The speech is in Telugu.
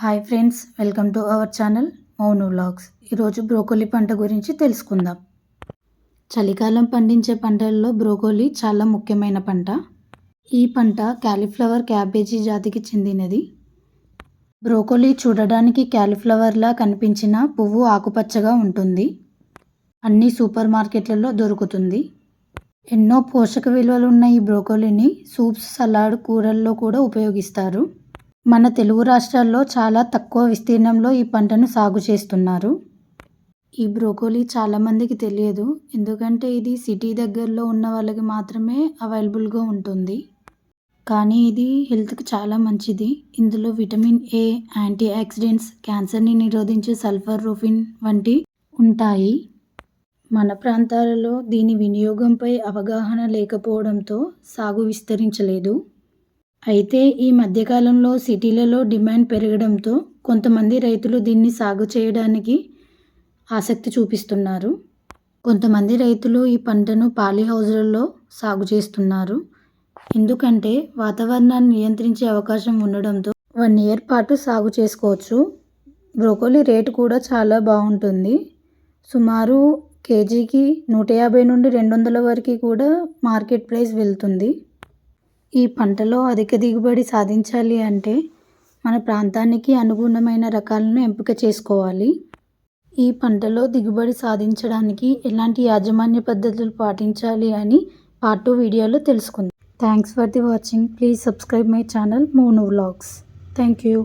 Hi friends, welcome to our channel Mounu vlogs. ఈరోజు బ్రోకోలీ పంట గురించి తెలుసుకుందాం. చలికాలం పండించే పంటల్లో బ్రోకోలీ చాలా ముఖ్యమైన పంట. ఈ పంట క్యాలీఫ్లవర్ క్యాబేజీ జాతికి చెందినది. బ్రోకోలీ చూడడానికి క్యాలీఫ్లవర్లా కనిపించిన పువ్వు ఆకుపచ్చగా ఉంటుంది. అన్ని సూపర్ మార్కెట్లలో దొరుకుతుంది. ఎన్నో పోషక విలువలున్న ఈ బ్రోకోలీని సూప్స్, సలాడ్, కూరల్లో కూడా ఉపయోగిస్తారు. మన తెలుగు రాష్ట్రాల్లో చాలా తక్కువ విస్తీర్ణంలో ఈ పంటను సాగు చేస్తున్నారు. ఈ బ్రోకోలీ చాలామందికి తెలియదు, ఎందుకంటే ఇది సిటీ దగ్గరలో ఉన్న వాళ్ళకి మాత్రమే అవైలబుల్గా ఉంటుంది. కానీ ఇది హెల్త్కి చాలా మంచిది. ఇందులో విటమిన్ ఏ, యాంటీ ఆక్సిడెంట్స్, క్యాన్సర్ని నిరోధించే సల్ఫర్ రూఫిన్ వంటి ఉంటాయి. మన ప్రాంతాలలో దీని వినియోగంపై అవగాహన లేకపోవడంతో సాగు విస్తరించలేదు. అయితే ఈ మధ్యకాలంలో సిటీలలో డిమాండ్ పెరగడంతో కొంతమంది రైతులు దీన్ని సాగు చేయడానికి ఆసక్తి చూపిస్తున్నారు. కొంతమంది రైతులు ఈ పంటను పాలీ హౌజులలో సాగు చేస్తున్నారు. ఎందుకంటే వాతావరణాన్ని నియంత్రించే అవకాశం ఉండడంతో 1 ఇయర్ పాటు సాగు చేసుకోవచ్చు. బ్రోకోలీ రేటు కూడా చాలా బాగుంటుంది. సుమారు కేజీకి 150 నుండి 200 వరకు కూడా మార్కెట్ ప్రైస్ వెళ్తుంది. ఈ పంటలో అధిక దిగుబడి సాధించాలి అంటే మన ప్రాంతానికి అనుగుణమైన రకాలను ఎంపిక చేసుకోవాలి. ఈ పంటలో దిగుబడి సాధించడానికి ఎలాంటి యాజమాన్య పద్ధతులు పాటించాలి అని పార్ట్ 2 వీడియోలో తెలుసుకుందాం. Thanks for the watching. Please subscribe my channel Mounu vlogs. Thank you.